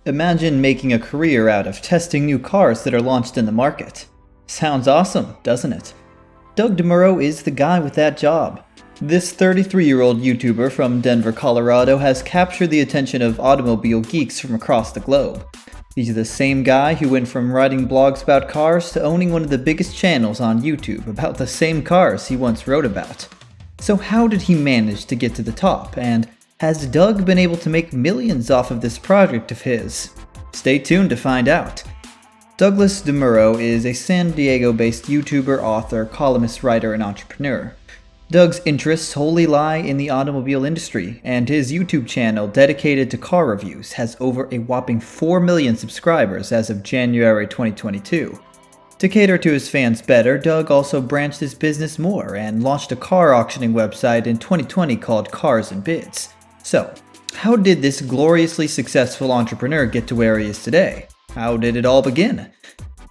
Imagine making a career out of testing new cars that are launched in the market. Sounds awesome, doesn't it? Doug DeMuro is the guy with that job. This 33-year-old YouTuber from Denver, Colorado has captured the attention of automobile geeks from across the globe. He's the same guy who went from writing blogs about cars to owning one of the biggest channels on YouTube about the same cars he once wrote about. So how did he manage to get to the top, and has Doug been able to make millions off of this project of his? Stay tuned to find out. Douglas DeMuro is a San Diego-based YouTuber, author, columnist, writer, and entrepreneur. Doug's interests wholly lie in the automobile industry, and his YouTube channel dedicated to car reviews has over a whopping 4 million subscribers as of January 2022. To cater to his fans better, Doug also branched his business more and launched a car auctioning website in 2020 called Cars and Bids. So, how did this gloriously successful entrepreneur get to where he is today? How did it all begin?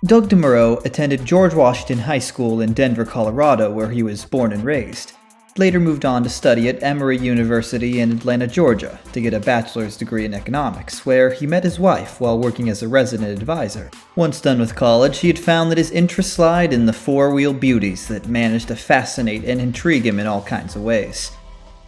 Doug DeMuro attended George Washington High School in Denver, Colorado, where he was born and raised. Later moved on to study at Emory University in Atlanta, Georgia, to get a bachelor's degree in economics, where he met his wife while working as a resident advisor. Once done with college, he had found that his interests lied in the four-wheel beauties that managed to fascinate and intrigue him in all kinds of ways.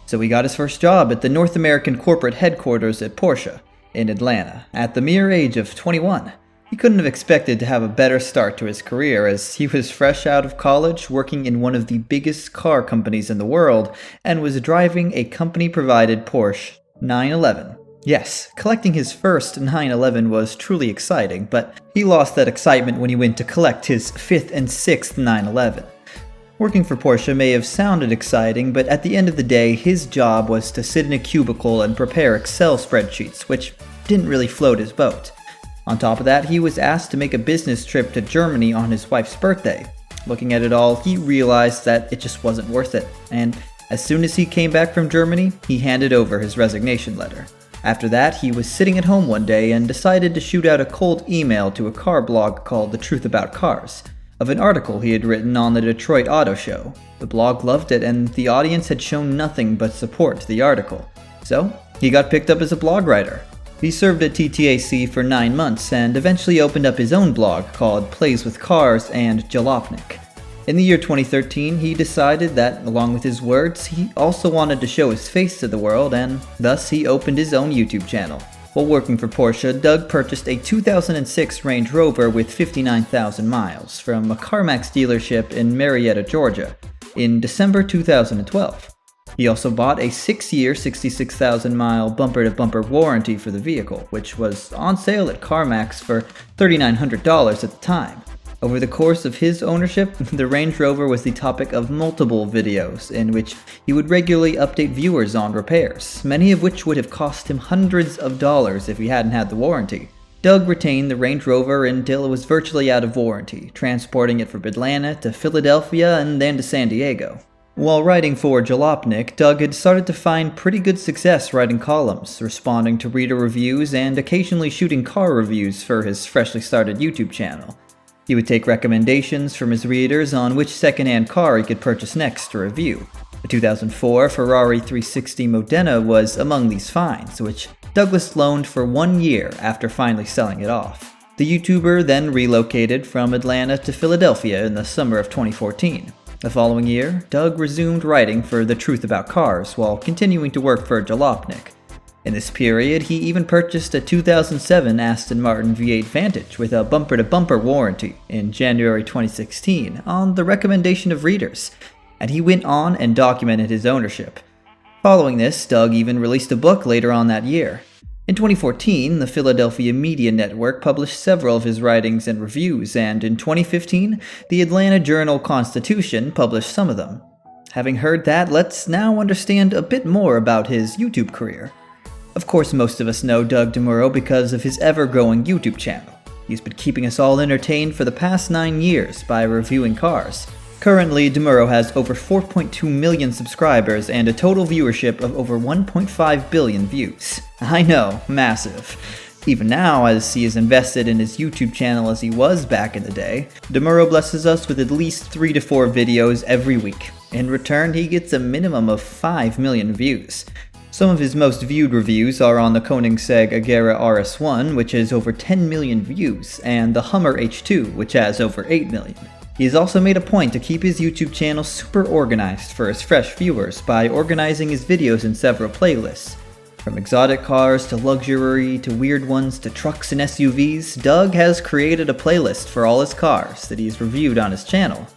So he got his first job at the North American corporate headquarters at Porsche in Atlanta at the mere age of 21. He couldn't have expected to have a better start to his career, as he was fresh out of college working in one of the biggest car companies in the world and was driving a company-provided Porsche 911. Yes, collecting his first 911 was truly exciting, but he lost that excitement when he went to collect his fifth and sixth 911. Working for Porsche may have sounded exciting, but at the end of the day, his job was to sit in a cubicle and prepare Excel spreadsheets, which didn't really float his boat. On top of that, he was asked to make a business trip to Germany on his wife's birthday. Looking at it all, he realized that it just wasn't worth it, and as soon as he came back from Germany, he handed over his resignation letter. After that, he was sitting at home one day and decided to shoot out a cold email to a car blog called The Truth About Cars, of an article he had written on the Detroit Auto Show. The blog loved it, and the audience had shown nothing but support to the article. So, he got picked up as a blog writer. He served at TTAC for 9 months and eventually opened up his own blog called Plays with Cars and Jalopnik. In the year 2013, he decided that, along with his words, he also wanted to show his face to the world, and thus he opened his own YouTube channel. While working for Porsche, Doug purchased a 2006 Range Rover with 59,000 miles from a CarMax dealership in Marietta, Georgia, in December 2012. He also bought a 6-year, 66,000-mile bumper-to-bumper warranty for the vehicle, which was on sale at CarMax for $3,900 at the time. Over the course of his ownership, the Range Rover was the topic of multiple videos in which he would regularly update viewers on repairs, many of which would have cost him hundreds of dollars if he hadn't had the warranty. Doug retained the Range Rover until it was virtually out of warranty, transporting it from Atlanta to Philadelphia and then to San Diego. While writing for Jalopnik, Doug had started to find pretty good success writing columns, responding to reader reviews, and occasionally shooting car reviews for his freshly started YouTube channel. He would take recommendations from his readers on which second-hand car he could purchase next to review. The 2004 Ferrari 360 Modena was among these finds, which Douglas loaned for 1 year after finally selling it off. The YouTuber then relocated from Atlanta to Philadelphia in the summer of 2014. The following year, Doug resumed writing for The Truth About Cars while continuing to work for Jalopnik. In this period, he even purchased a 2007 Aston Martin V8 Vantage with a bumper-to-bumper warranty in January 2016 on the recommendation of readers, and he went on and documented his ownership. Following this, Doug even released a book later on that year. In 2014, the Philadelphia Media Network published several of his writings and reviews, and in 2015, the Atlanta Journal-Constitution published some of them. Having heard that, let's now understand a bit more about his YouTube career. Of course, most of us know Doug DeMuro because of his ever-growing YouTube channel. He's been keeping us all entertained for the past 9 years by reviewing cars. Currently, DeMuro has over 4.2 million subscribers and a total viewership of over 1.5 billion views. I know, massive. Even now, as he is invested in his YouTube channel as he was back in the day, DeMuro blesses us with at least 3 to 4 videos every week. In return, he gets a minimum of 5 million views. Some of his most viewed reviews are on the Koenigsegg Agera RS1, which has over 10 million views, and the Hummer H2, which has over 8 million. He has also made a point to keep his YouTube channel super organized for his fresh viewers by organizing his videos in several playlists. From exotic cars to luxury to weird ones to trucks and SUVs, Doug has created a playlist for all his cars that he's reviewed on his channel.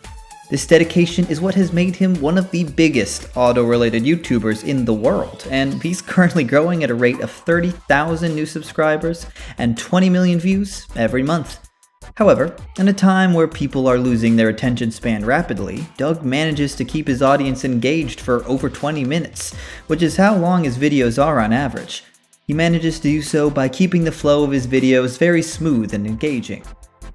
This dedication is what has made him one of the biggest auto-related YouTubers in the world, and he's currently growing at a rate of 30,000 new subscribers and 20 million views every month. However, in a time where people are losing their attention span rapidly, Doug manages to keep his audience engaged for over 20 minutes, which is how long his videos are on average. He manages to do so by keeping the flow of his videos very smooth and engaging.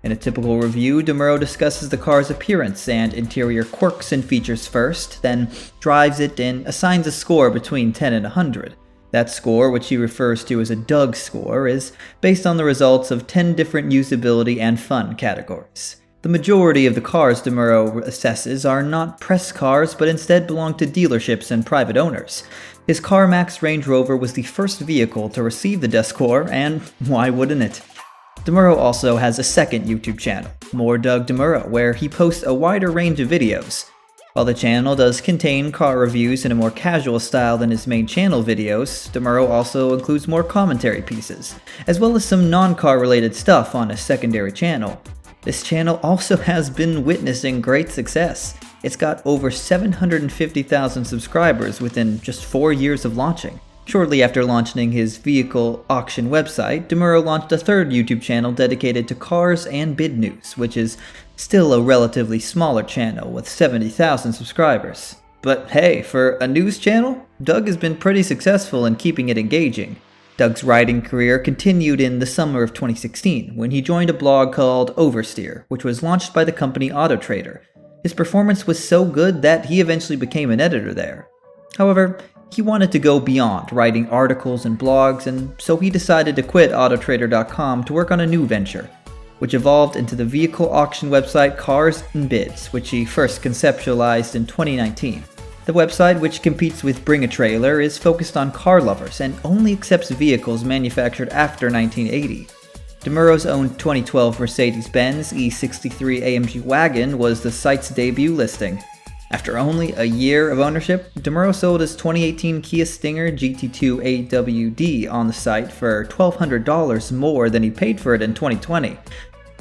In a typical review, DeMuro discusses the car's appearance and interior quirks and features first, then drives it and assigns a score between 10 and 100. That score, which he refers to as a Doug score, is based on the results of 10 different usability and fun categories. The majority of the cars DeMuro assesses are not press cars, but instead belong to dealerships and private owners. His CarMax Range Rover was the first vehicle to receive the Doug score, and why wouldn't it? DeMuro also has a second YouTube channel, More Doug DeMuro, where he posts a wider range of videos. While the channel does contain car reviews in a more casual style than his main channel videos, DeMuro also includes more commentary pieces, as well as some non-car related stuff on a secondary channel. This channel also has been witnessing great success. It's got over 750,000 subscribers within just 4 years of launching. Shortly after launching his vehicle auction website, DeMuro launched a third YouTube channel dedicated to cars and bid news, which is still a relatively smaller channel with 70,000 subscribers. But hey, for a news channel, Doug has been pretty successful in keeping it engaging. Doug's writing career continued in the summer of 2016 when he joined a blog called Oversteer, which was launched by the company AutoTrader. His performance was so good that he eventually became an editor there. However, he wanted to go beyond writing articles and blogs, and so he decided to quit Autotrader.com to work on a new venture, which evolved into the vehicle auction website Cars and Bids, which he first conceptualized in 2019. The website, which competes with Bring a Trailer, is focused on car lovers and only accepts vehicles manufactured after 1980. DeMuro's own 2012 Mercedes-Benz E63 AMG wagon was the site's debut listing. After only a year of ownership, DeMuro sold his 2018 Kia Stinger GT2 AWD on the site for $1,200 more than he paid for it in 2020.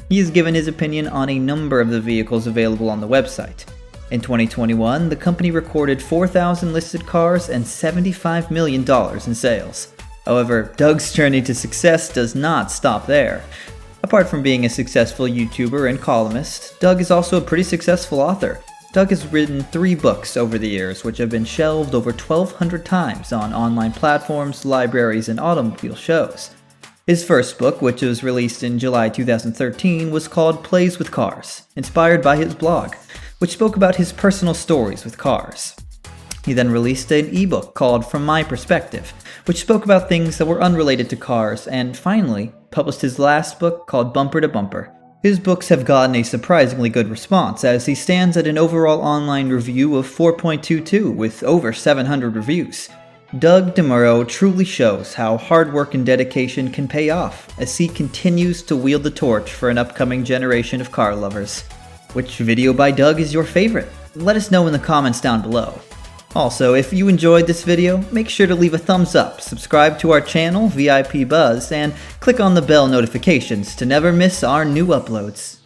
He has given his opinion on a number of the vehicles available on the website. In 2021, the company recorded 4,000 listed cars and $75 million in sales. However, Doug's journey to success does not stop there. Apart from being a successful YouTuber and columnist, Doug is also a pretty successful author. Doug has written 3 books over the years, which have been shelved over 1,200 times on online platforms, libraries, and automobile shows. His first book, which was released in July 2013, was called Plays with Cars, inspired by his blog, which spoke about his personal stories with cars. He then released an ebook called From My Perspective, which spoke about things that were unrelated to cars, and finally published his last book called Bumper to Bumper. His books have gotten a surprisingly good response, as he stands at an overall online review of 4.22 with over 700 reviews. Doug DeMuro truly shows how hard work and dedication can pay off as he continues to wield the torch for an upcoming generation of car lovers. Which video by Doug is your favorite? Let us know in the comments down below. Also, if you enjoyed this video, make sure to leave a thumbs up, subscribe to our channel, VIP Buzz, and click on the bell notifications to never miss our new uploads.